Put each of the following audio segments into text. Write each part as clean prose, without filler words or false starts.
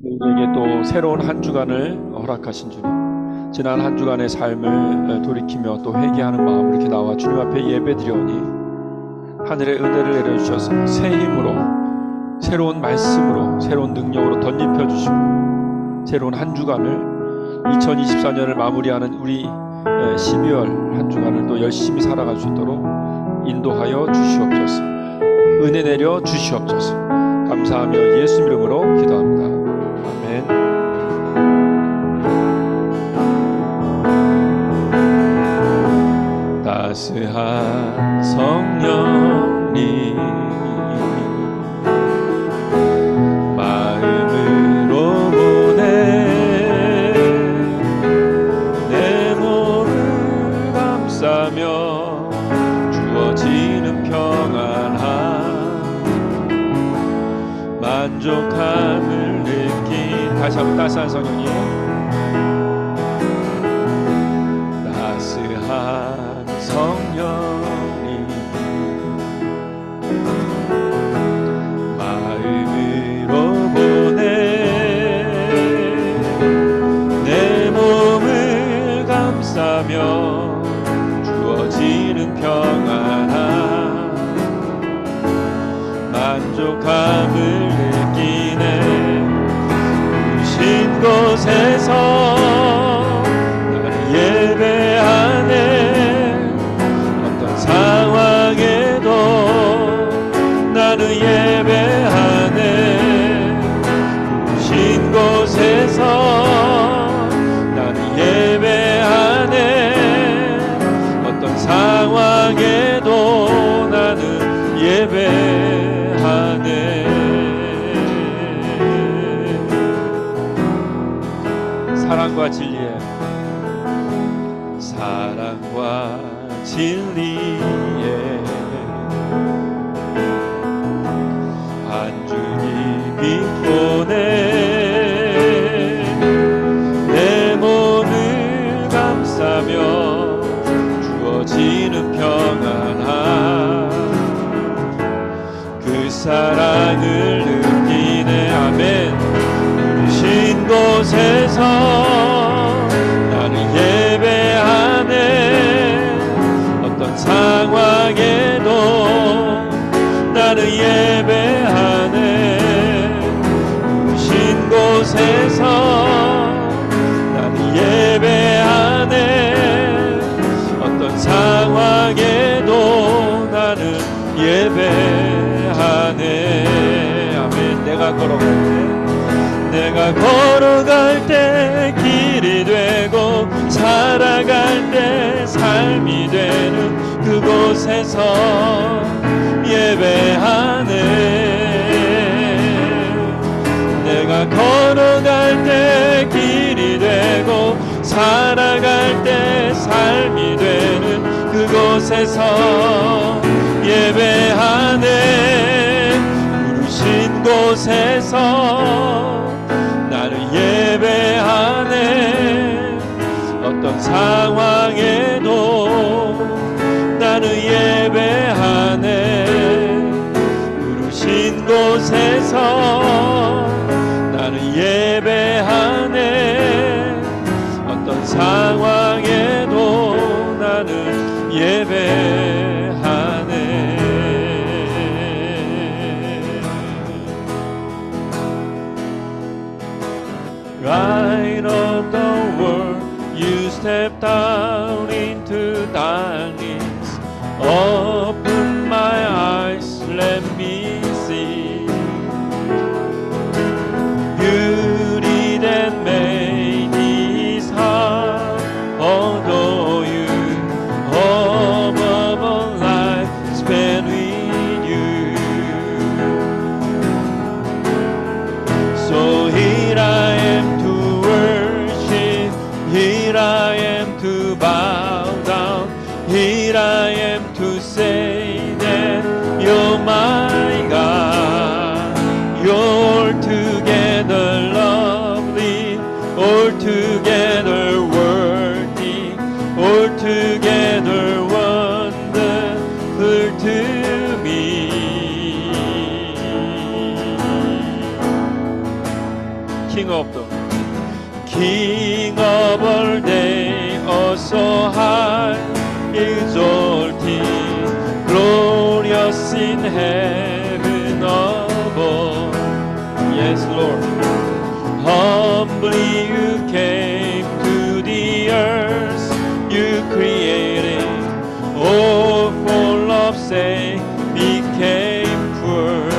우리에게 또 새로운 한 주간을 허락하신 주님, 지난 한 주간의 삶을 돌이키며 또 회개하는 마음으로 이렇게 나와 주님 앞에 예배드려오니 하늘의 은혜를 내려주셔서 새 힘으로, 새로운 말씀으로, 새로운 능력으로 덧입혀 주시고 새로운 한 주간을, 2024년을 마무리하는 우리 12월 한 주간을 또 열심히 살아갈 수 있도록 인도하여 주시옵소서. 은혜 내려 주시옵소서. 감사하며 예수 이름으로 기도합니다. 아멘. 따스한 성령님 마음으로 보내 내 몸을 감싸며 주어지는 평안함 만족함을 느낀, 다시 한번 따스한 성령님, 따스한 성령님 마음으로 보내 내 몸을 감싸며 주어지는 평안함 만족함을 느끼네. 부신 곳에서 나를 예배하네. 어떤 상황에도 나를 예배하네. 부신 곳에서 나를 예배하네. 어떤 상황에도 나는 예배하네. 사랑과 진리에, 사랑과 진리에 한 주님 빛보내 내 몸을 감싸며 주어지는 평안함 그 사랑을 느끼네. 아멘. 부르신 곳에서 나를 예배하네. 어떤 상황에도 나를 예배하네. 부르신 곳에서 나를 예배하네. 어떤 상황에도 나는 예배하네. 아멘. 내가 걸어갈 때 길이 되고 살아갈 때 삶이 되는 그곳에서 예배하네. 내가 걸어갈 때 길이 되고 살아갈 때 삶이 되는 그곳에서 예배하네. 부르신 곳에서 나를 예배하네. 어떤 상황에도 나를 예배하네. 부르신 곳에서 나를 예배하네. 어떤 상황에도 나는 예배하네. Light of the world, you step down into darkness. Open my eyes, let me see beauty that made his heart adore you. All of a life spent with you. So here I am to worship, here I am to bow down, here I am to say that you're my God. You're altogether lovely, altogether worthy, altogether wonderful to me. King of all day, also high, exalted, glorious in heaven above. Yes, Lord. Humbly you came to the earth, you created, all for love's sake became poor.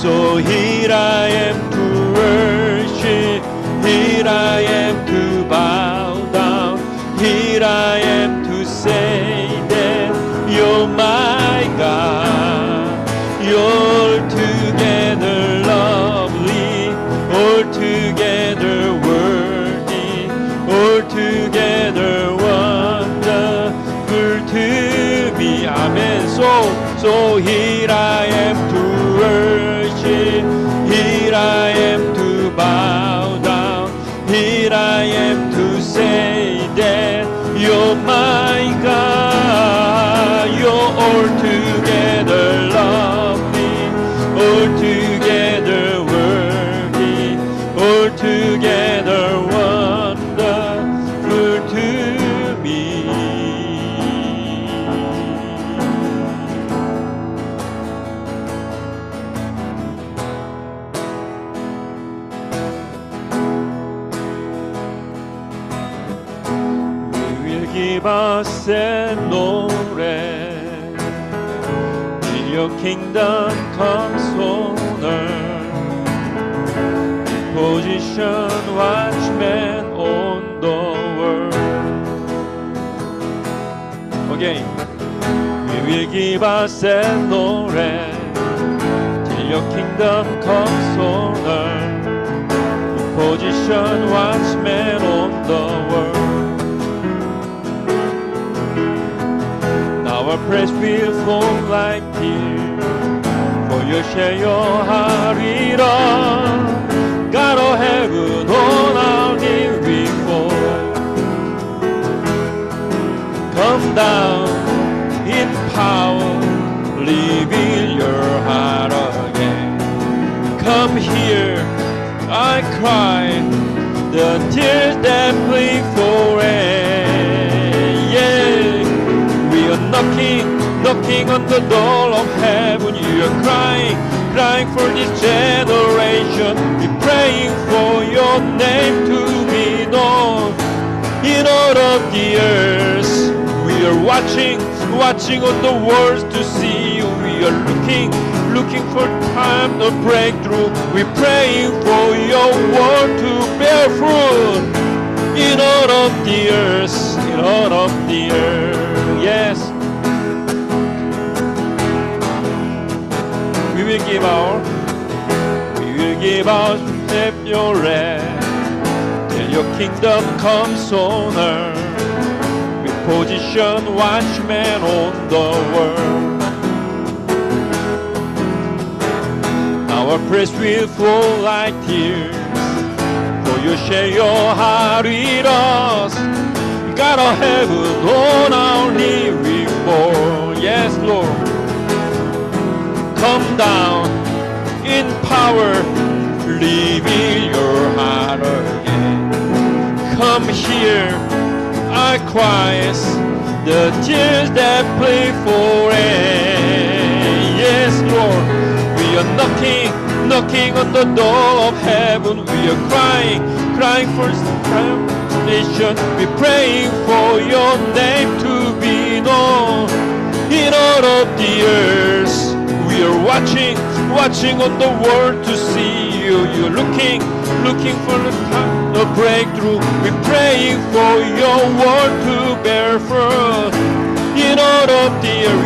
So here I am to worship, here I am to bow down, here I am to say that you're my God. You're altogether lovely, altogether worthy, altogether wonderful to me. Amen. So here I am to worship, here I am to bow down, here I am to say that you're my God. You're altogether lovely, altogether worthy, altogether wonderful to me. Give us a 노래 Till your kingdom comes on earth Position watchman on the world Again We will give us a 노래 Till your kingdom comes on earth Position watchman on the world Our praise will flow like tears For your share your heart with us God of heaven on our knees we fall Come down in power Reveal your heart again Come here I cry The tears that plead for rain Yeah We are knocking on the door of heaven. You are crying for this generation. We're praying for your name to be known in all of the earth. We are watching on the world to see you. We are looking for time to break through. We're praying for your word to bear fruit in all of the earth, in all of the earth. Yes. We will give our step your rest till your kingdom comes on earth. We position watchmen on the world. Our praise will flow like tears, for you share your heart with us. God of heaven, on our knees we fall. Yes, Lord. Come down in power, reveal your heart again. Come here, I cry, the tears that plead for rain. Yes, Lord, we are knocking on the door of heaven. We are crying for salvation. We're praying for your name to be known in all of the earth. We are watching on the world to see you. You're looking for the time of breakthrough. We're praying for your word to bear fruit in all of the earth.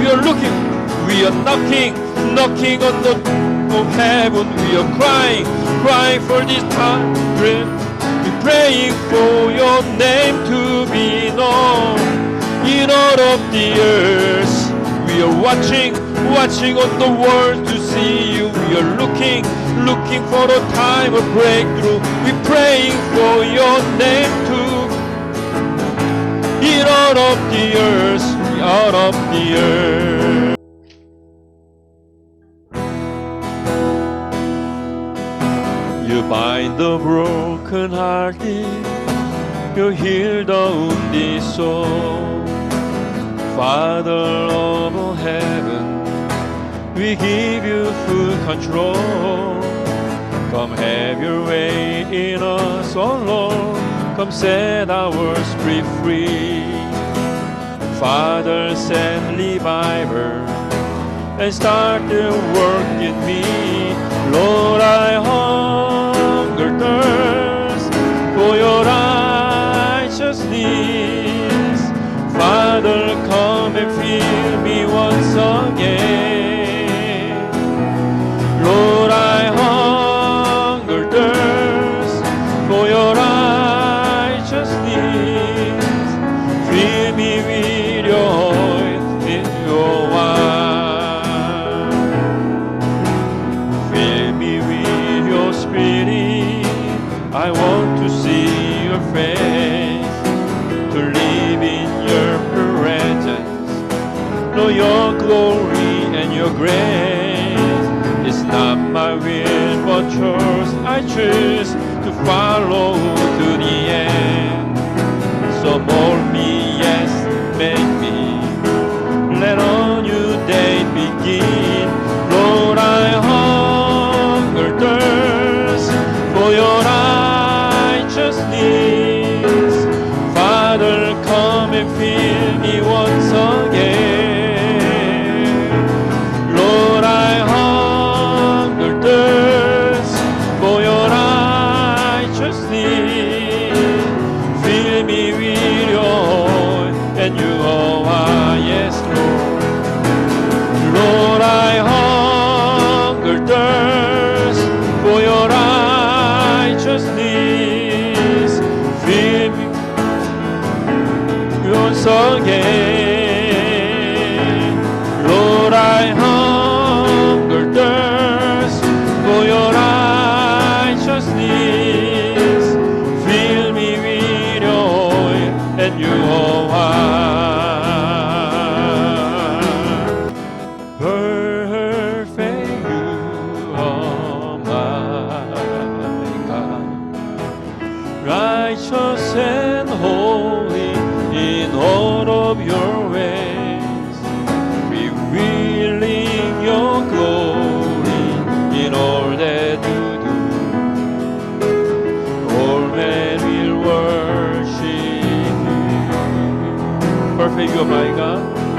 We are knocking on the door of heaven. We are crying for this time. We're praying for your name to be known in all of the earth. We are watching on the world to see you. We are looking for the time of breakthrough. We're praying for your name to in all of the earth, out of the earth. bind the broken hearted, you heal the wounded soul. Father of heaven, we give you full control. Come have your way in us, oh Lord. Come set our spirit free. Father, send revival and start the work in me. Lord, I hunger, thirst for your righteousness. Father, come and fill me once again. Lord, I hunger, thirst for your righteousness. Fill me with your oil, with your wine. Fill me with your spirit. I want to see your face, to live in your presence, know your glory and your grace. It's not my will but yours. I choose to follow to the end. So mold me, yes, make me. Let a new day begin. Lord, I hunger, thirst for your righteousness. Father, come and fill me once again. Lord, I hunger, thirst for your righteousness. Fill me with your oil and you are, yes, Lord. Lord, I hunger, thirst for your righteousness. Fill me once again. Lord, I hunger, thirst for your righteousness. Fill me with your oil and your wine. Perfect you are my God, righteous and holy in all of your ways, revealing your glory in all that you do. All men will worship you. Perfect you, my God.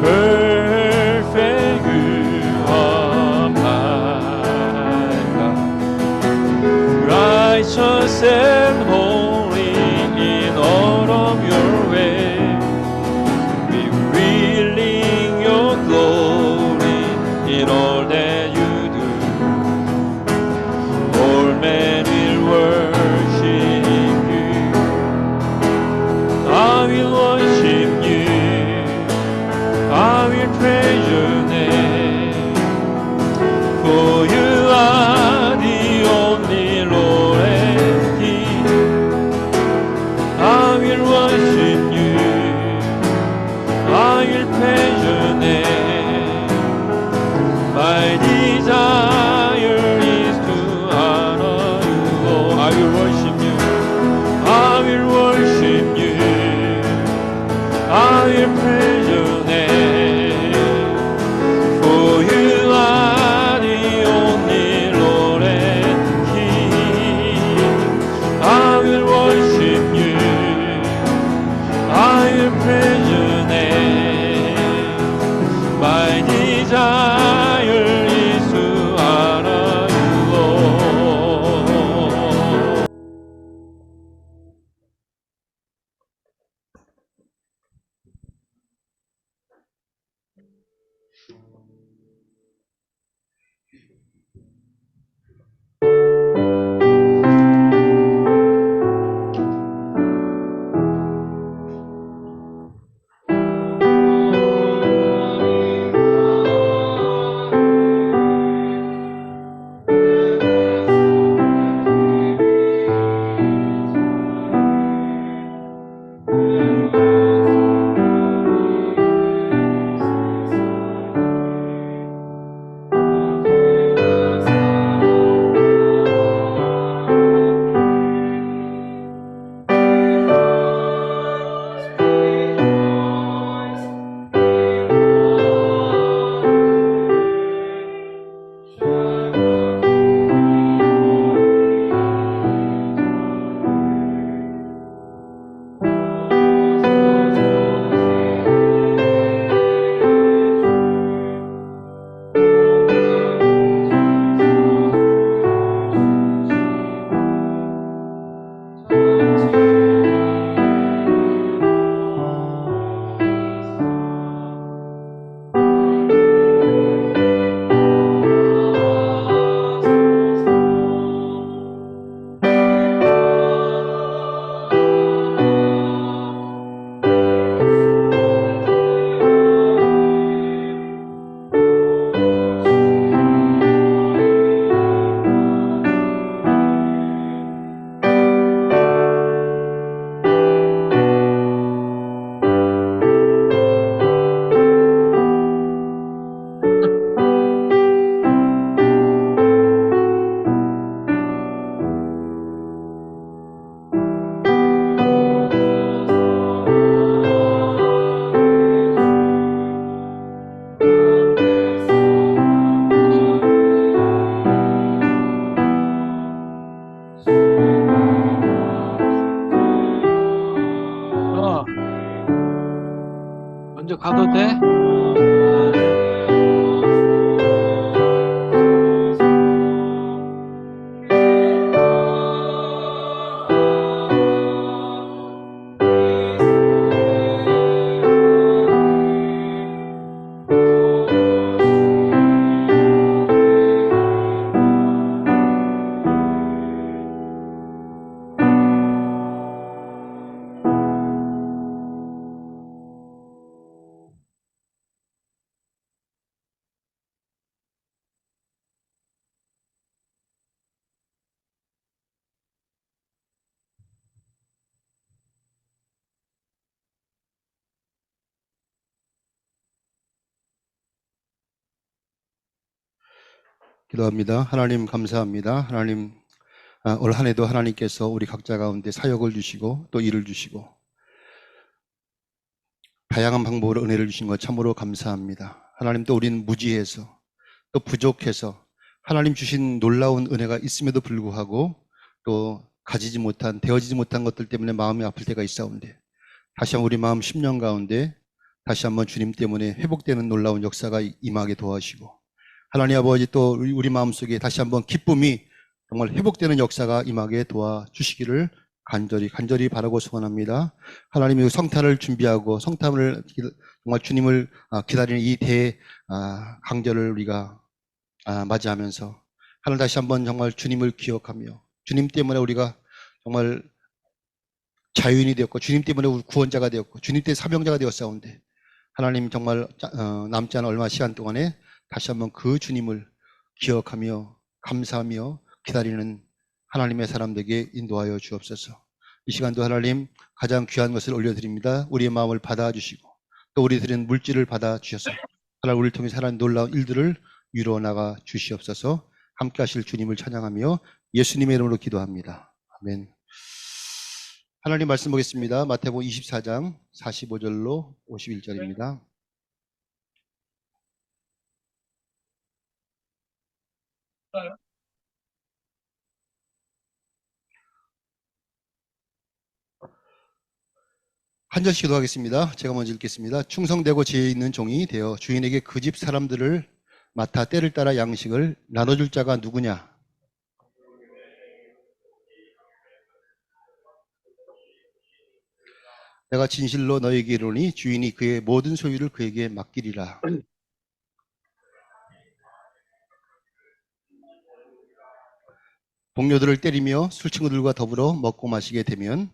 Perfect you are my God, righteous and holy in all of your ways, revealing your glory in all that you do. All men will worship you. I will worship you. I will praise your name. For you are the only Lord and King. I will worship you. I will praise your name. My desire is to honor you. Oh, I will worship you. I will worship you. I will praise your name. For you are the only Lord and King. I will worship you. I will praise your name. My desire is 가도 돼? 기도합니다. 하나님 감사합니다. 하나님 올 한 해도 하나님께서 우리 각자 가운데 사역을 주시고 또 일을 주시고 다양한 방법으로 은혜를 주신 것 참으로 감사합니다. 하나님 또 우리는 무지해서 또 부족해서 하나님 주신 놀라운 은혜가 있음에도 불구하고 또 가지지 못한 되어지지 못한 것들 때문에 마음이 아플 때가 있사온데 다시 한번 우리 마음 심령 가운데 다시 한번 주님 때문에 회복되는 놀라운 역사가 임하게 도와주시고 하나님 아버지 또 우리 마음속에 다시 한번 기쁨이 정말 회복되는 역사가 임하게 도와주시기를 간절히 바라고 소원합니다. 하나님이 성탄을 준비하고 성탄을 정말 주님을 기다리는 이 강절을 우리가 맞이하면서 하늘 다시 한번 정말 주님을 기억하며 주님 때문에 우리가 정말 자유인이 되었고 주님 때문에 구원자가 되었고 주님 때문에 사명자가 되었사온데 하나님 정말 남지 않은 얼마 시간 동안에 다시 한번 그 주님을 기억하며 감사하며 기다리는 하나님의 사람들에게 인도하여 주옵소서. 이 시간도 하나님 가장 귀한 것을 올려드립니다. 우리의 마음을 받아주시고 또 우리 드린 물질을 받아주셔서 하나님 우리를 통해 하나님 놀라운 일들을 이루어 나가 주시옵소서. 함께 하실 주님을 찬양하며 예수님의 이름으로 기도합니다. 아멘. 하나님 말씀 보겠습니다. 마태복음 24장 45절로 51절입니다. 한 절씩 기도하겠습니다. 제가 먼저 읽겠습니다. 충성되고 지혜 있는 종이 되어 주인에게 그 집 사람들을 맡아 때를 따라 양식을 나눠줄 자가 누구냐? 내가 진실로 너에게 이르노니 주인이 그의 모든 소유를 그에게 맡기리라. 동료들을 때리며 술친구들과 더불어 먹고 마시게 되면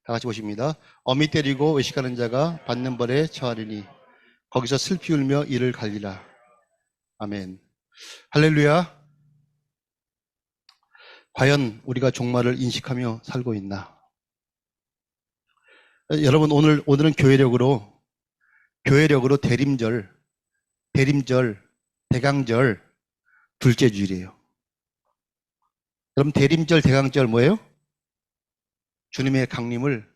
다 같이 보십니다. 어미 때리고 외식하는 자가 받는 벌에 처하리니 거기서 슬피 울며 이를 갈리라. 아멘. 할렐루야. 과연 우리가 종말을 인식하며 살고 있나? 여러분 오늘은 교회력으로 대림절, 대강절 둘째 주일이에요. 여러분 대림절, 대강절 뭐예요? 주님의 강림을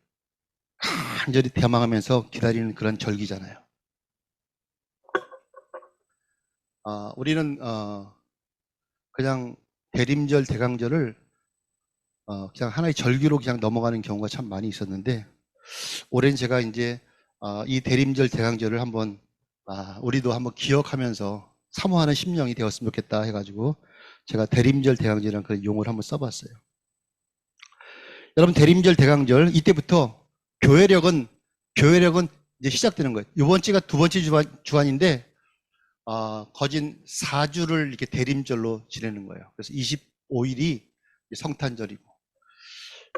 간절히 대망하면서 기다리는 그런 절기잖아요. 우리는 그냥 대림절, 대강절을 그냥 하나의 절기로 그냥 넘어가는 경우가 참 많이 있었는데 올해는 제가 이제 이 대림절, 대강절을 한번 우리도 한번 기억하면서 사모하는 심령이 되었으면 좋겠다 해가지고 제가 대림절, 대강절이라는 그런 용어를 한번 써봤어요. 여러분 대림절, 대강절 이때부터 교회력은 이제 시작되는 거예요. 이번 주가 두 번째 주간인데 거진 4주를 이렇게 대림절로 지내는 거예요. 그래서 25일이 성탄절이고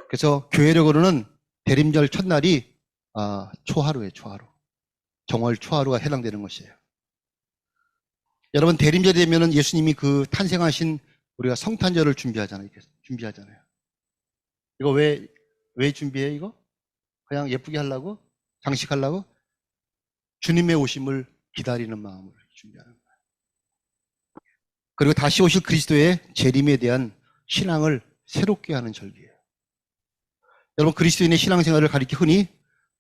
그래서 교회력으로는 대림절 첫날이 초하루예요. 초하루. 정월 초하루가 해당되는 것이에요. 여러분 대림절이 되면은 예수님이 그 탄생하신 우리가 성탄절을 준비하잖아요. 이거 왜 준비해 이거? 그냥 예쁘게 하려고? 장식하려고? 주님의 오심을 기다리는 마음으로 준비하는 거예요. 그리고 다시 오실 그리스도의 재림에 대한 신앙을 새롭게 하는 절기예요. 여러분 그리스도인의 신앙생활을 가리켜 흔히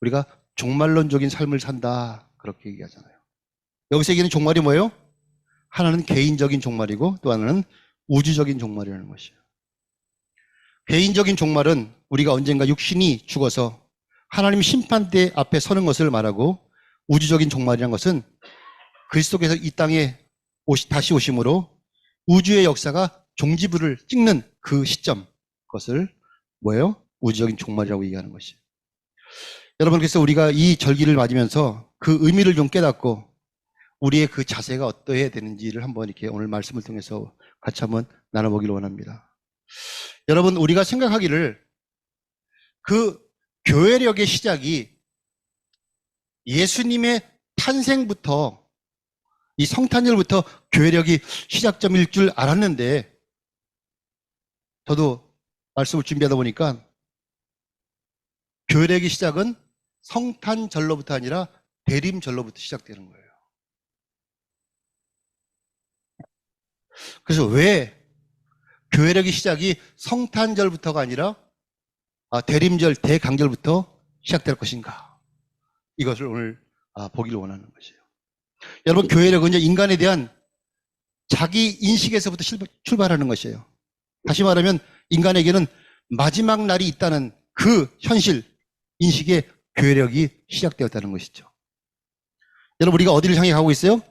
우리가 종말론적인 삶을 산다 그렇게 얘기하잖아요. 여기서 얘기하는 종말이 뭐예요? 하나는 개인적인 종말이고 또 하나는 우주적인 종말이라는 것이에요. 개인적인 종말은 우리가 언젠가 육신이 죽어서 하나님 심판대 앞에 서는 것을 말하고, 우주적인 종말이라는 것은 그리스도께서 이 땅에 다시 오심으로 우주의 역사가 종지부를 찍는 그 시점, 그것을 뭐예요? 우주적인 종말이라고 얘기하는 것이에요. 여러분, 그래서 우리가 이 절기를 맞으면서 그 의미를 좀 깨닫고 우리의 그 자세가 어떠해야 되는지를 한번 이렇게 오늘 말씀을 통해서 같이 한번 나눠보기를 원합니다. 여러분, 우리가 생각하기를 그 교회력의 시작이 예수님의 탄생부터, 이 성탄절부터 교회력이 시작점일 줄 알았는데, 저도 말씀을 준비하다 보니까 교회력의 시작은 성탄절로부터 아니라 대림절로부터 시작되는 거예요. 그래서 왜 교회력의 시작이 성탄절부터가 아니라 대림절, 대강절부터 시작될 것인가? 이것을 오늘 보기를 원하는 것이에요. 여러분, 교회력은 이제 인간에 대한 자기 인식에서부터 출발하는 것이에요. 다시 말하면 인간에게는 마지막 날이 있다는 그 현실 인식에 교회력이 시작되었다는 것이죠. 여러분, 우리가 어디를 향해 가고 있어요?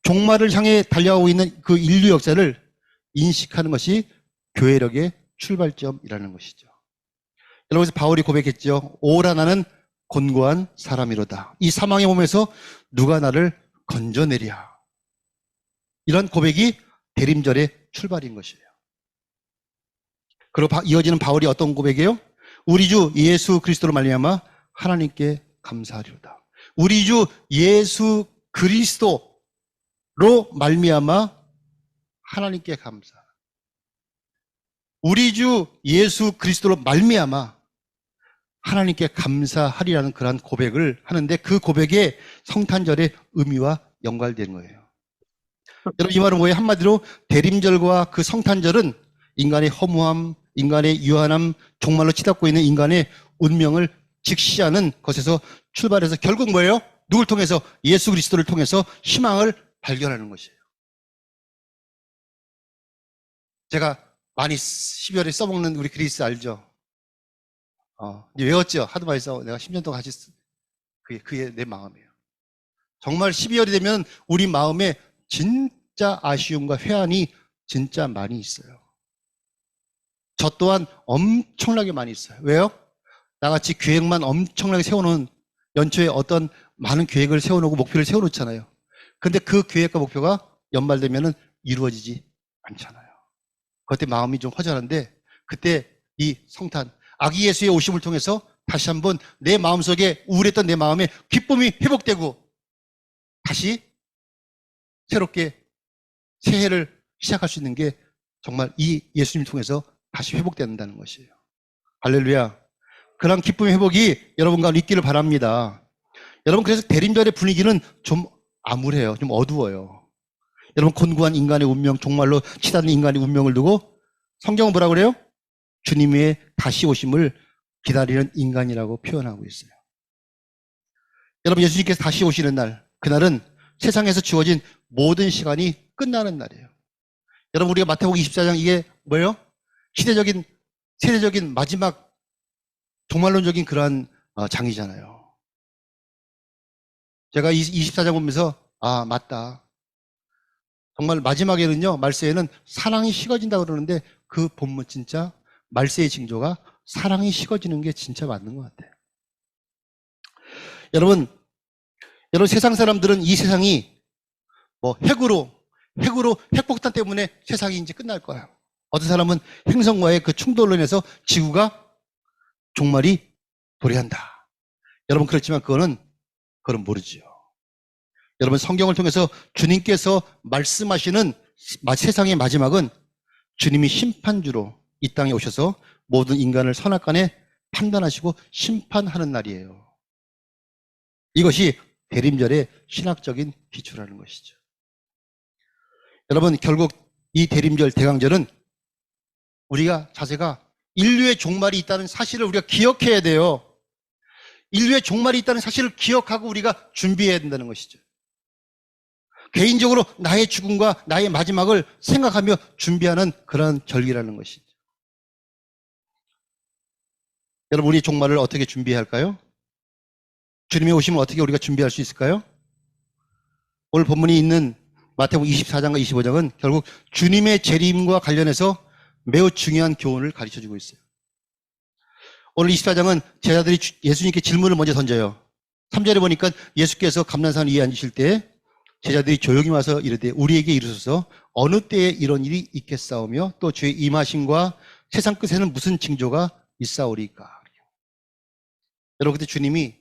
종말을 향해 달려가고 있는 그 인류 역사를 인식하는 것이 교회력의 출발점이라는 것이죠. 여러분, 그래서 바울이 고백했죠. 오라 나는 곤고한 사람이로다. 이 사망의 몸에서 누가 나를 건져내랴. 이런 고백이 대림절의 출발인 것이에요. 그리고 이어지는 바울이 어떤 고백이에요? 우리 주 예수 그리스도로 말미암아 하나님께 감사하리로다. 우리 주 예수 그리스도로 말미암아 하나님께 감사. 우리 주 예수 그리스도로 말미암아 하나님께 감사하리라는 그러한 고백을 하는데, 그 고백에 성탄절의 의미와 연관된 거예요. 여러분, 이 말은 뭐예요? 한마디로 대림절과 그 성탄절은 인간의 허무함, 인간의 유한함, 종말로 치닫고 있는 인간의 운명을 직시하는 것에서 출발해서 결국 뭐예요? 누굴 통해서? 예수 그리스도를 통해서 희망을 발견하는 것이에요. 제가 많이 12월에 써먹는 우리 그리스 알죠? 이제 외웠죠? 하도 많이 써. 내가 10년 동안 같이 그게 내 마음이에요. 정말 12월이 되면 우리 마음에 진짜 아쉬움과 회한이 진짜 많이 있어요. 저 또한 엄청나게 많이 있어요. 왜요? 나같이 계획만 엄청나게 세워놓은, 연초에 어떤 많은 계획을 세워놓고 목표를 세워놓잖아요. 근데 그 계획과 목표가 연말되면 이루어지지 않잖아요. 그때 마음이 좀 허전한데, 그때 이 성탄, 아기 예수의 오심을 통해서 다시 한번 내 마음속에 우울했던 내 마음에 기쁨이 회복되고 다시 새롭게 새해를 시작할 수 있는 게 정말 이 예수님을 통해서 다시 회복된다는 것이에요. 할렐루야. 그런 기쁨의 회복이 여러분과 있기를 바랍니다. 여러분, 그래서 대림절의 분위기는 좀 암울해요. 좀 어두워요. 여러분, 곤고한 인간의 운명, 종말로 치닫는 인간의 운명을 두고 성경은 뭐라고 그래요? 주님의 다시 오심을 기다리는 인간이라고 표현하고 있어요. 여러분, 예수님께서 다시 오시는 날, 그날은 세상에서 주어진 모든 시간이 끝나는 날이에요. 여러분, 우리가 마태복음 24장, 이게 뭐예요? 세대적인 마지막 종말론적인 그러한 장이잖아요. 제가 24장 보면서 맞다. 정말 마지막에는요, 말세에는 사랑이 식어진다고 그러는데, 그 본문 진짜 말세의 징조가 사랑이 식어지는 게 진짜 맞는 것 같아요. 여러분, 세상 사람들은 이 세상이 핵폭탄 때문에 세상이 이제 끝날 거예요. 어떤 사람은 행성과의 그 충돌로 인해서 지구가 종말이 도래한다. 여러분, 그렇지만 그거는 모르지요. 여러분, 성경을 통해서 주님께서 말씀하시는 세상의 마지막은 주님이 심판주로 이 땅에 오셔서 모든 인간을 선악간에 판단하시고 심판하는 날이에요. 이것이 대림절의 신학적인 기초라는 것이죠. 여러분, 결국 이 대림절, 대강절은 우리가 자세가 인류의 종말이 있다는 사실을 우리가 기억해야 돼요. 인류의 종말이 있다는 사실을 기억하고 우리가 준비해야 된다는 것이죠. 개인적으로 나의 죽음과 나의 마지막을 생각하며 준비하는 그런 절기라는 것이죠. 여러분, 우리 종말을 어떻게 준비해야 할까요? 주님이 오시면 어떻게 우리가 준비할 수 있을까요? 오늘 본문이 있는 마태복음 24장과 25장은 결국 주님의 재림과 관련해서 매우 중요한 교훈을 가르쳐주고 있어요. 오늘 24장은 제자들이 예수님께 질문을 먼저 던져요. 3절에 보니까 예수께서 감난산 위에 앉으실 때 제자들이 조용히 와서 이르되 우리에게 이르소서 어느 때에 이런 일이 있겠사오며 또 주의 임하심과 세상 끝에는 무슨 징조가 있사오리까. 여러분, 그때 주님이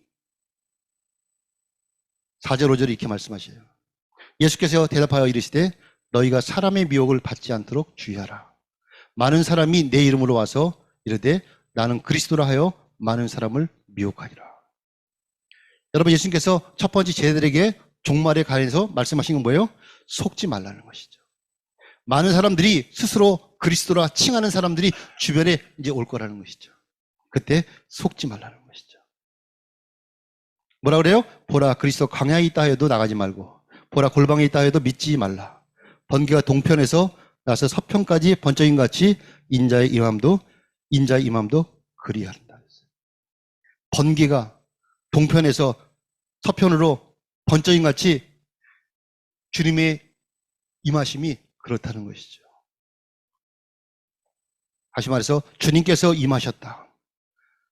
4절 5절에 이렇게 말씀하셔요. 예수께서 대답하여 이르시되 너희가 사람의 미혹을 받지 않도록 주의하라. 많은 사람이 내 이름으로 와서 이르되 나는 그리스도라 하여 많은 사람을 미혹하리라. 여러분, 예수님께서 첫 번째 제자들에게 종말에 관해서 말씀하신 건 뭐예요? 속지 말라는 것이죠. 많은 사람들이 스스로 그리스도라 칭하는 사람들이 주변에 이제 올 거라는 것이죠. 그때 속지 말라는 것이죠. 뭐라 그래요? 보라, 그리스도 광야에 있다 해도 나가지 말고, 보라, 골방에 있다 해도 믿지 말라. 번개가 동편에서 나서 서편까지 번쩍임 같이 인자의 임함도 그리하리라. 번개가 동편에서 서편으로 번쩍임 같이 주님의 임하심이 그렇다는 것이죠. 다시 말해서 주님께서 임하셨다,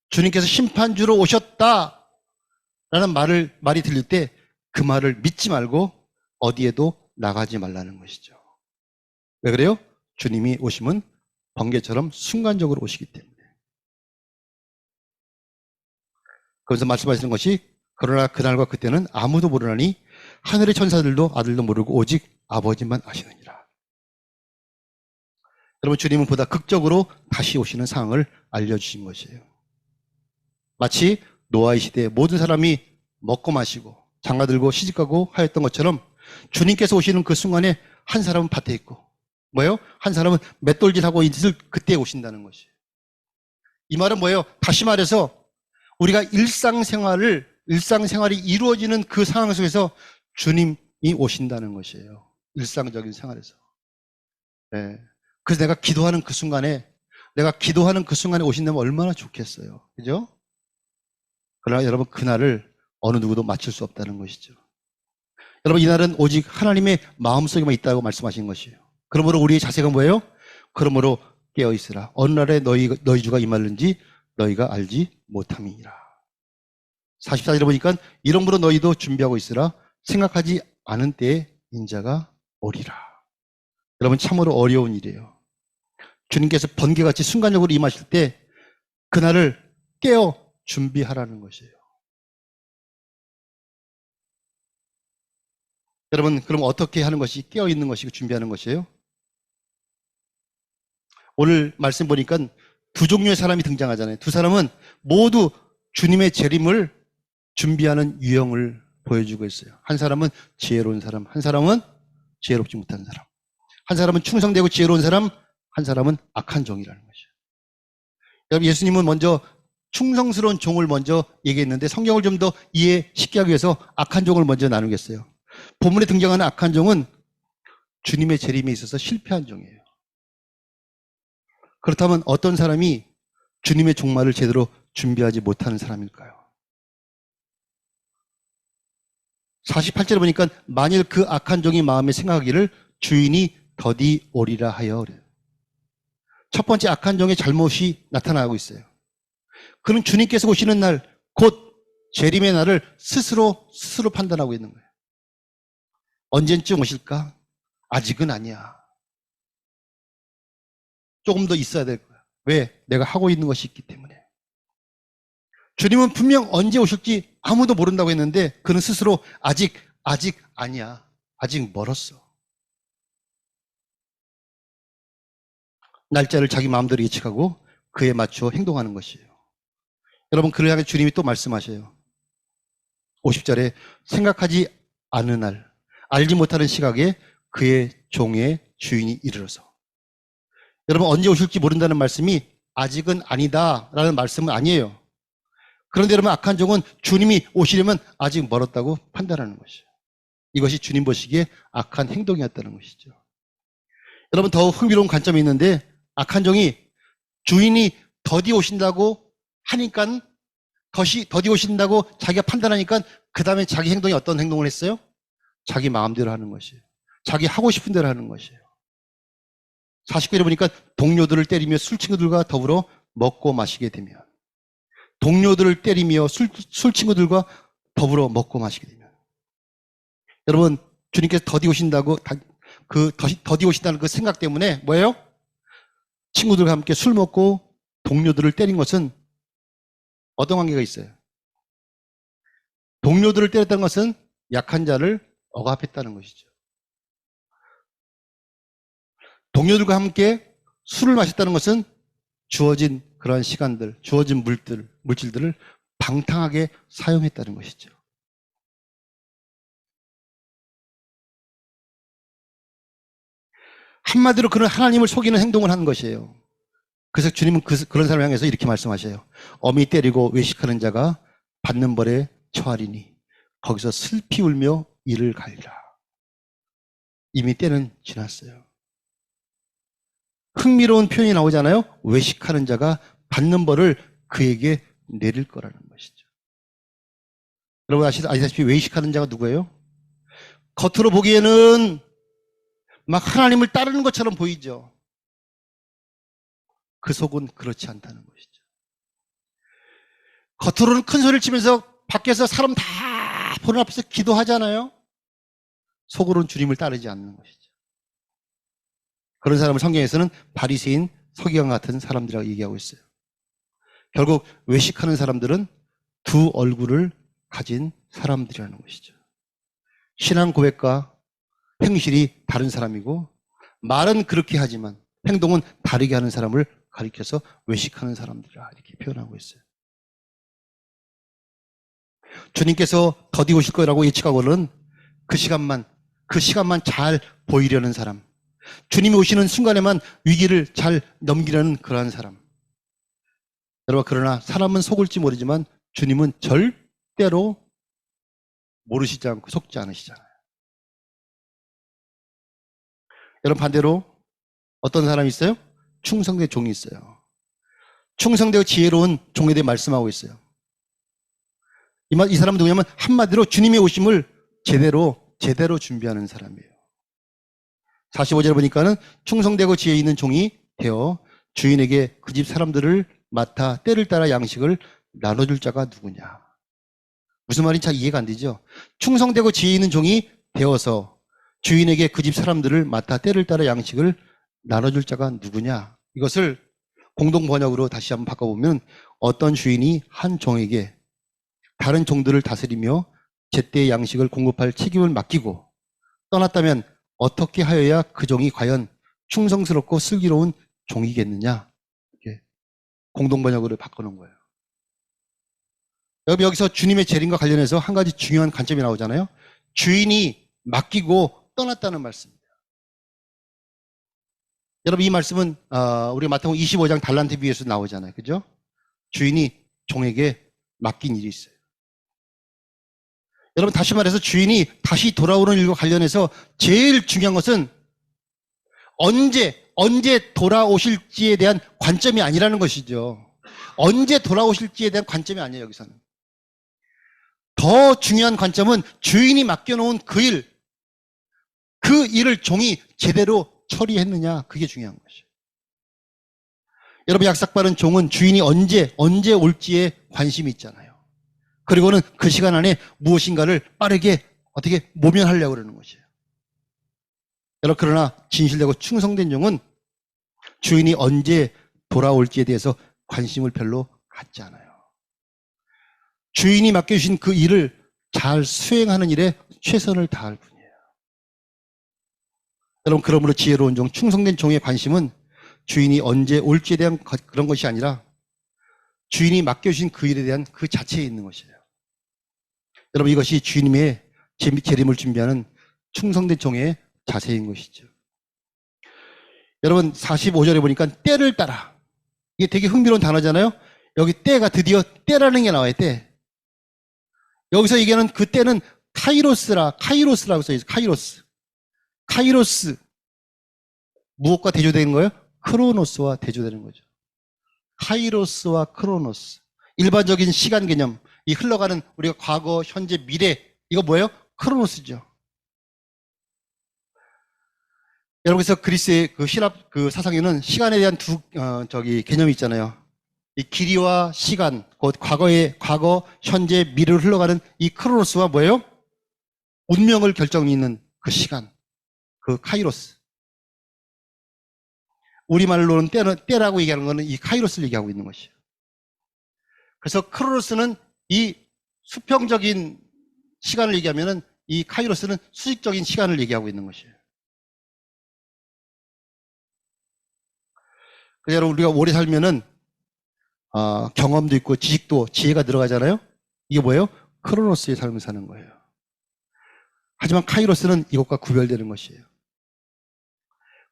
주님께서 심판주로 오셨다 라는 말이 들릴 때 그 말을 믿지 말고 어디에도 나가지 말라는 것이죠. 왜 그래요? 주님이 오심은 번개처럼 순간적으로 오시기 때문에. 거기서 말씀하시는 것이 그러나 그날과 그때는 아무도 모르나니 하늘의 천사들도 아들도 모르고 오직 아버지만 아시느니라. 여러분, 주님은 보다 극적으로 다시 오시는 상황을 알려주신 것이에요. 마치 노아의 시대에 모든 사람이 먹고 마시고 장가들고 시집가고 하였던 것처럼 주님께서 오시는 그 순간에 한 사람은 밭에 있고, 뭐예요? 한 사람은 맷돌질하고 있을 그때 오신다는 것이에요. 이 말은 뭐예요? 다시 말해서 우리가 일상생활이 이루어지는 그 상황 속에서 주님이 오신다는 것이에요. 일상적인 생활에서. 네. 그래서 내가 기도하는 그 순간에 오신다면 얼마나 좋겠어요. 그죠? 그러나 여러분, 그날을 어느 누구도 맞출 수 없다는 것이죠. 여러분, 이날은 오직 하나님의 마음속에만 있다고 말씀하신 것이에요. 그러므로 우리의 자세가 뭐예요? 그러므로 깨어있으라. 어느 날에 너희 주가 임하는지 너희가 알지 못함이니라. 44절에 보니까 이러므로 너희도 준비하고 있으라. 생각하지 않은 때에 인자가 오리라. 여러분, 참으로 어려운 일이에요. 주님께서 번개같이 순간적으로 임하실 때 그날을 깨어 준비하라는 것이에요. 여러분, 그럼 어떻게 하는 것이 깨어있는 것이고 준비하는 것이에요? 오늘 말씀 보니까 두 종류의 사람이 등장하잖아요. 두 사람은 모두 주님의 재림을 준비하는 유형을 보여주고 있어요. 한 사람은 지혜로운 사람, 한 사람은 지혜롭지 못한 사람. 한 사람은 충성되고 지혜로운 사람, 한 사람은 악한 종이라는 것이에요. 여러분, 예수님은 먼저 충성스러운 종을 먼저 얘기했는데 성경을 좀 더 이해 쉽게 하기 위해서 악한 종을 먼저 나누겠어요. 본문에 등장하는 악한 종은 주님의 재림에 있어서 실패한 종이에요. 그렇다면 어떤 사람이 주님의 종말을 제대로 준비하지 못하는 사람일까요? 48절에 보니까 만일 그 악한 종이 마음에 생각하기를 주인이 더디 오리라 하여 그래요. 첫 번째 악한 종의 잘못이 나타나고 있어요. 그는 주님께서 오시는 날, 곧 재림의 날을 스스로 판단하고 있는 거예요. 언제쯤 오실까? 아직은 아니야. 조금 더 있어야 될 거야. 왜? 내가 하고 있는 것이 있기 때문에. 주님은 분명 언제 오실지 아무도 모른다고 했는데 그는 스스로 아직 아니야. 아직 멀었어. 날짜를 자기 마음대로 예측하고 그에 맞춰 행동하는 것이에요. 여러분, 그를 향해 주님이 또 말씀하셔요. 50절에 생각하지 않은 날, 알지 못하는 시각에 그의 종의 주인이 이르러서. 여러분, 언제 오실지 모른다는 말씀이 아직은 아니다 라는 말씀은 아니에요. 그런데 여러분, 악한 종은 주님이 오시려면 아직 멀었다고 판단하는 것이에요. 이것이 주님 보시기에 악한 행동이었다는 것이죠. 여러분, 더 흥미로운 관점이 있는데 악한 종이 주인이 더디 오신다고 하니까 더디 오신다고 자기가 판단하니까 그 다음에 자기 행동이 어떤 행동을 했어요? 자기 마음대로 하는 것이에요. 자기 하고 싶은 대로 하는 것이에요. 49절에 보니까 동료들을 때리며 술 친구들과 더불어 먹고 마시게 되면, 동료들을 때리며 술 친구들과 더불어 먹고 마시게 되면, 여러분 주님께서 더디 오신다고 더디 오신다는 그 생각 때문에 뭐예요? 친구들과 함께 술 먹고 동료들을 때린 것은 어떤 관계가 있어요? 동료들을 때렸다는 것은 약한 자를 억압했다는 것이죠. 동료들과 함께 술을 마셨다는 것은 주어진 그러한 시간들, 주어진 물질들을 방탕하게 사용했다는 것이죠. 한마디로 그런 하나님을 속이는 행동을 한 것이에요. 그래서 주님은 그런 사람을 향해서 이렇게 말씀하셔요. 어미 때리고 외식하는 자가 받는 벌에 처하리니 거기서 슬피 울며 이를 갈리라. 이미 때는 지났어요. 흥미로운 표현이 나오잖아요. 외식하는 자가 받는 벌을 그에게 내릴 거라는 것이죠. 여러분 아시다시피 외식하는 자가 누구예요? 겉으로 보기에는 막 하나님을 따르는 것처럼 보이죠. 그 속은 그렇지 않다는 것이죠. 겉으로는 큰 소리를 치면서 밖에서 사람 다 보는 앞에서 기도하잖아요. 속으로는 주님을 따르지 않는 것이죠. 그런 사람을 성경에서는 바리새인, 서기관 같은 사람들이라고 얘기하고 있어요. 결국 외식하는 사람들은 두 얼굴을 가진 사람들이라는 것이죠. 신앙 고백과 행실이 다른 사람이고, 말은 그렇게 하지만 행동은 다르게 하는 사람을 가리켜서 외식하는 사람들이라 이렇게 표현하고 있어요. 주님께서 더디 오실 거라고 예측하고는 그 시간만 잘 보이려는 사람, 주님이 오시는 순간에만 위기를 잘 넘기려는 그러한 사람. 여러분, 그러나 사람은 속을지 모르지만 주님은 절대로 모르시지 않고 속지 않으시잖아요. 여러분, 반대로 어떤 사람이 있어요? 충성된 종이 있어요. 충성되고 지혜로운 종에 대해 말씀하고 있어요. 이 사람은 누구냐면 한마디로 주님의 오심을 제대로 준비하는 사람이에요. 45절에 보니까는 충성되고 지혜 있는 종이 되어 주인에게 그 집 사람들을 맡아 때를 따라 양식을 나눠줄 자가 누구냐. 무슨 말인지 잘 이해가 안 되죠? 충성되고 지혜 있는 종이 되어서 주인에게 그 집 사람들을 맡아 때를 따라 양식을 나눠줄 자가 누구냐. 이것을 공동 번역으로 다시 한번 바꿔보면, 어떤 주인이 한 종에게 다른 종들을 다스리며 제때의 양식을 공급할 책임을 맡기고 떠났다면 어떻게 하여야 그 종이 과연 충성스럽고 슬기로운 종이겠느냐. 이렇게 공동 번역으로 바꿔놓은 거예요. 여기서 주님의 재림과 관련해서 한 가지 중요한 관점이 나오잖아요. 주인이 맡기고 떠났다는 말씀입니다. 여러분, 이 말씀은 우리 마태복음 25장 달란트 비유에서 나오잖아요. 그죠? 주인이 종에게 맡긴 일이 있어요. 여러분, 다시 말해서 주인이 다시 돌아오는 일과 관련해서 제일 중요한 것은 언제 돌아오실지에 대한 관점이 아니라는 것이죠. 언제 돌아오실지에 대한 관점이 아니에요, 여기서는. 더 중요한 관점은 주인이 맡겨놓은 그 일을 종이 제대로 처리했느냐, 그게 중요한 것이에요. 여러분, 약삭빠른 종은 주인이 언제 올지에 관심이 있잖아요. 그리고는 그 시간 안에 무엇인가를 빠르게 어떻게 모면하려고 그러는 것이에요. 여러분, 그러나 진실되고 충성된 종은 주인이 언제 돌아올지에 대해서 관심을 별로 갖지 않아요. 주인이 맡겨주신 그 일을 잘 수행하는 일에 최선을 다할 뿐이에요. 여러분, 그러므로 지혜로운 종, 충성된 종의 관심은 주인이 언제 올지에 대한 그런 것이 아니라 주인이 맡겨주신 그 일에 대한 그 자체에 있는 것이에요. 여러분, 이것이 주님의 재림을 준비하는 충성된 종의 자세인 것이죠. 여러분, 45절에 보니까 때를 따라, 이게 되게 흥미로운 단어잖아요. 여기 때가 드디어 때라는 게 나와요. 때. 여기서 얘기하는 그 때는 카이로스라고 써있어요. 카이로스. 무엇과 대조되는 거예요? 크로노스와 대조되는 거죠. 카이로스와 크로노스. 일반적인 시간 개념, 이 흘러가는 우리가 과거, 현재, 미래, 이거 뭐예요? 크로노스죠. 여러분, 그래서 그리스의 그 신압 그 사상에는 시간에 대한 개념이 있잖아요. 이 길이와 시간, 곧 과거, 현재, 미래로 흘러가는 이 크로노스와 뭐예요? 운명을 결정짓는 그 시간, 그 카이로스. 우리말로는 때라고 얘기하는 거는 이 카이로스를 얘기하고 있는 것이에요. 그래서 크로노스는 이 수평적인 시간을 얘기하면은 이 카이로스는 수직적인 시간을 얘기하고 있는 것이에요. 그래서 여러분, 우리가 오래 살면은 경험도 있고 지식도 지혜가 들어가잖아요. 이게 뭐예요? 크로노스의 삶을 사는 거예요. 하지만 카이로스는 이것과 구별되는 것이에요.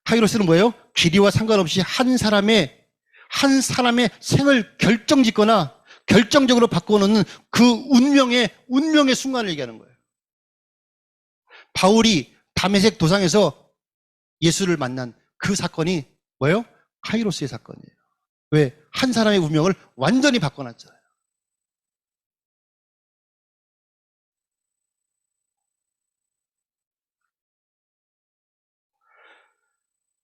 카이로스는 뭐예요? 길이와 상관없이 한 사람의 생을 결정짓거나 결정적으로 바꿔놓는 그 운명의 순간을 얘기하는 거예요. 바울이 다메섹 도상에서 예수를 만난 그 사건이 뭐예요? 카이로스의 사건이에요. 왜? 한 사람의 운명을 완전히 바꿔놨잖아요.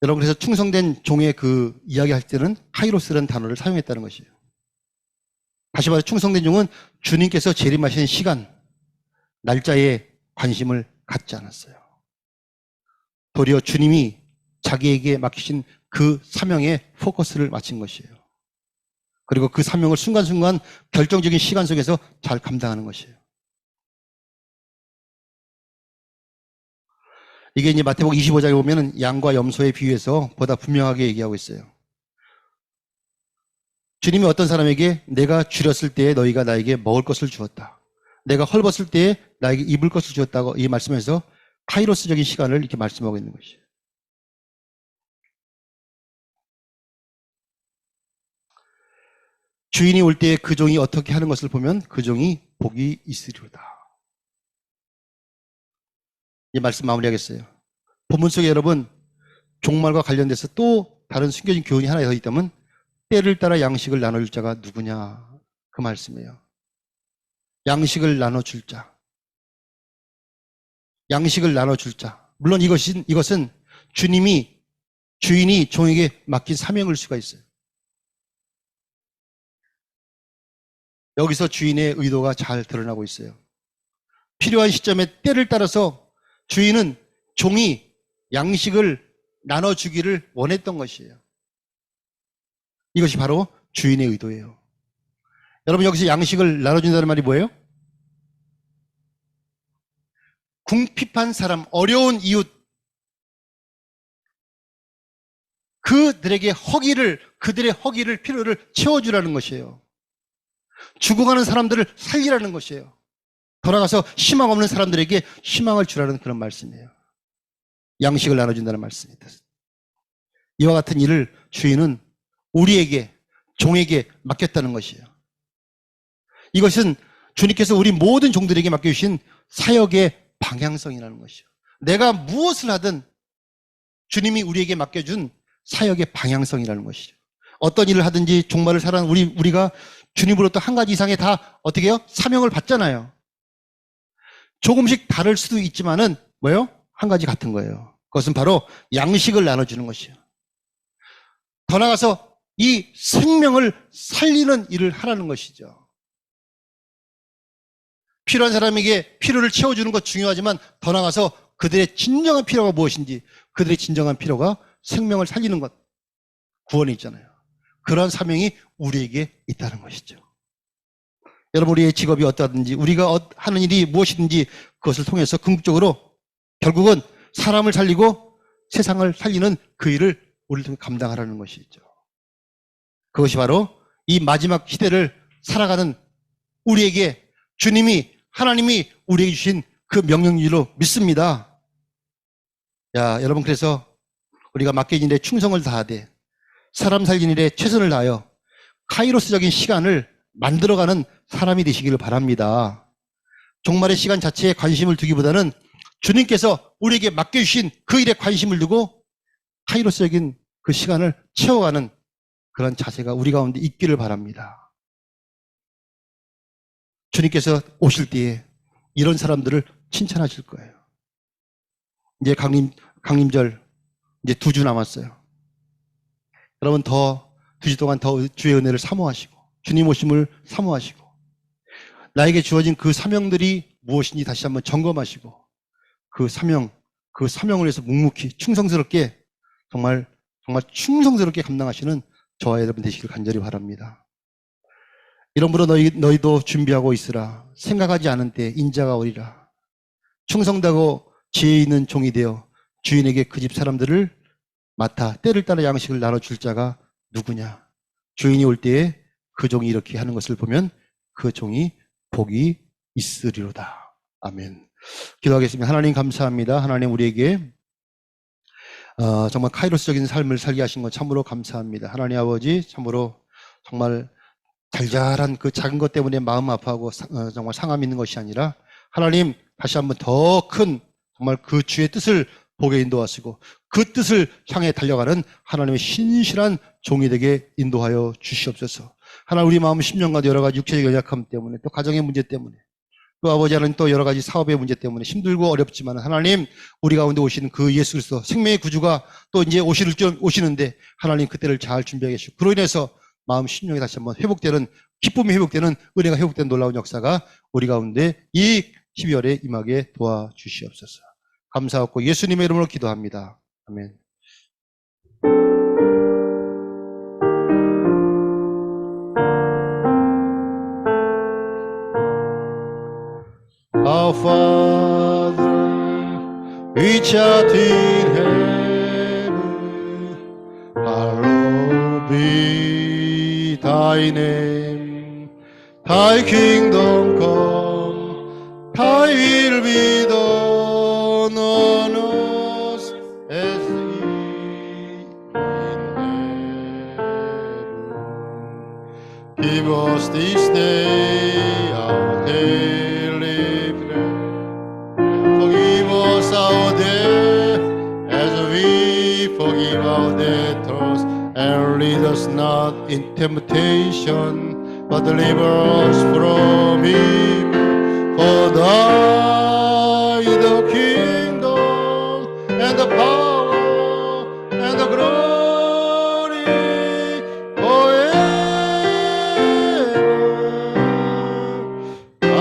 여러분, 그래서 충성된 종의 그 이야기 할 때는 카이로스라는 단어를 사용했다는 것이에요. 다시 말해 충성된 종은 주님께서 재림하시는 시간, 날짜에 관심을 갖지 않았어요. 도리어 주님이 자기에게 맡기신 그 사명에 포커스를 맞춘 것이에요. 그리고 그 사명을 순간순간 결정적인 시간 속에서 잘 감당하는 것이에요. 이게 이제 마태복음 25장에 보면 양과 염소에 비유해서 보다 분명하게 얘기하고 있어요. 주님이 어떤 사람에게 내가 줄였을 때에 너희가 나에게 먹을 것을 주었다. 내가 헐벗을 때에 나에게 입을 것을 주었다고 이 말씀에서 카이로스적인 시간을 이렇게 말씀하고 있는 것이에요. 주인이 올 때에 그 종이 어떻게 하는 것을 보면 그 종이 복이 있으리로다. 이 말씀 마무리하겠어요. 본문 속에 여러분 종말과 관련돼서 또 다른 숨겨진 교훈이 하나 더 있다면 때를 따라 양식을 나눠줄 자가 누구냐 그 말씀이에요. 양식을 나눠줄 자. 양식을 나눠줄 자. 물론 이것은 주인이 종에게 맡긴 사명일 수가 있어요. 여기서 주인의 의도가 잘 드러나고 있어요. 필요한 시점에 때를 따라서 주인은 종이 양식을 나눠주기를 원했던 것이에요. 이것이 바로 주인의 의도예요. 여러분, 여기서 양식을 나눠준다는 말이 뭐예요? 궁핍한 사람, 어려운 이웃, 그들의 허기를, 필요를 채워주라는 것이에요. 죽어가는 사람들을 살리라는 것이에요. 돌아가서 희망 없는 사람들에게 희망을 주라는 그런 말씀이에요. 양식을 나눠준다는 말씀입니다. 이와 같은 일을 주인은 우리에게, 종에게 맡겼다는 것이에요. 이것은 주님께서 우리 모든 종들에게 맡겨주신 사역의 방향성이라는 것이죠. 내가 무엇을 하든 주님이 우리에게 맡겨준 사역의 방향성이라는 것이죠. 어떤 일을 하든지 종말을 살아가는 우리가 주님으로부터 한 가지 이상의 다 어떻게 해요? 사명을 받잖아요. 조금씩 다를 수도 있지만은 뭐예요? 한 가지 같은 거예요. 그것은 바로 양식을 나눠주는 것이에요. 더 나아가서 이 생명을 살리는 일을 하라는 것이죠. 필요한 사람에게 필요를 채워주는 것 중요하지만 더 나아가서 그들의 진정한 필요가 무엇인지, 그들의 진정한 필요가 생명을 살리는 것, 구원이 있잖아요. 그러한 사명이 우리에게 있다는 것이죠. 여러분, 우리의 직업이 어떠하든지 우리가 하는 일이 무엇이든지 그것을 통해서 궁극적으로 결국은 사람을 살리고 세상을 살리는 그 일을 우리를 통해 감당하라는 것이죠. 그것이 바로 이 마지막 시대를 살아가는 우리에게 하나님이 우리에게 주신 그 명령률로 믿습니다. 여러분, 그래서 우리가 맡긴 일에 충성을 다하되 사람 살리는 일에 최선을 다하여 카이로스적인 시간을 만들어가는 사람이 되시기를 바랍니다. 종말의 시간 자체에 관심을 두기보다는 주님께서 우리에게 맡겨주신 그 일에 관심을 두고 카이로스적인 그 시간을 채워가는 그런 자세가 우리 가운데 있기를 바랍니다. 주님께서 오실 때에 이런 사람들을 칭찬하실 거예요. 이제 강림절 이제 2주 남았어요. 여러분 더 2주 동안 더 주의 은혜를 사모하시고 주님 오심을 사모하시고 나에게 주어진 그 사명들이 무엇인지 다시 한번 점검하시고 그 사명을 위해서 묵묵히 충성스럽게 정말 충성스럽게 감당하시는 저와 여러분 되시길 간절히 바랍니다. 이러므로 너희도 준비하고 있으라. 생각하지 않은 때 인자가 오리라. 충성되고 지혜 있는 종이 되어 주인에게 그 집 사람들을 맡아 때를 따라 양식을 나눠줄 자가 누구냐. 주인이 올 때에 그 종이 이렇게 하는 것을 보면 그 종이 복이 있으리로다. 아멘. 기도하겠습니다. 하나님 감사합니다. 하나님 우리에게 정말 카이로스적인 삶을 살게 하신 것 참으로 감사합니다. 하나님 아버지 참으로 정말 달달한 그 작은 것 때문에 마음 아파하고 정말 상함 있는 것이 아니라 하나님 다시 한번 더 큰 정말 그 주의 뜻을 보게 인도하시고 그 뜻을 향해 달려가는 하나님의 신실한 종이 되게 인도하여 주시옵소서. 하나님 우리 마음 10년간 여러 가지 육체적 연약함 때문에 또 가정의 문제 때문에 또 아버지 하나님 또 여러 가지 사업의 문제 때문에 힘들고 어렵지만 하나님 우리 가운데 오시는 그 예수 그리스도 생명의 구주가 또 이제 오시는데 하나님 그때를 잘 준비하게 하시고 그로 인해서 마음 심령이 다시 한번 회복되는 기쁨이 회복되는 은혜가 회복되는 놀라운 역사가 우리 가운데 이 12월에 임하게 도와주시옵소서. 감사하고 예수님의 이름으로 기도합니다. 아멘. Our Father, which art in heaven, hallowed be thy name. Thy kingdom come, thy will be done on earth as it is in heaven. Give us this day our daily bread. Forgive us our debt as we forgive our debtors, and lead us not in temptation, but deliver us from evil. For thine is the kingdom and the power and the glory forever. 아멘.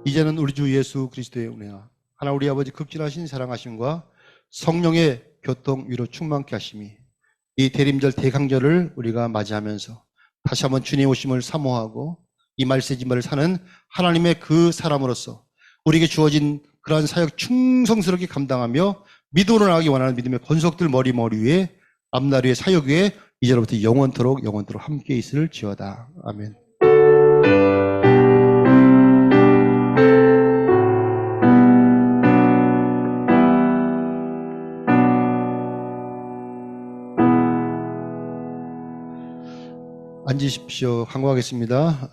이제는 우리 주 예수 그리스도의 은혜와 하나 우리 아버지 극진하신 사랑하심과 성령의 교통 위로 충만케 하심이 이 대림절 대강절을 우리가 맞이하면서 다시 한번 주님 오심을 사모하고 이 말세지말을 사는 하나님의 그 사람으로서 우리에게 주어진 그러한 사역 충성스럽게 감당하며 믿음으로 나가기 원하는 믿음의 권속들 머리 위에 앞날 위에 사역 위에 이제로부터 영원토록 함께 있을지어다. 아멘. 앉으십시오. 간구하겠습니다.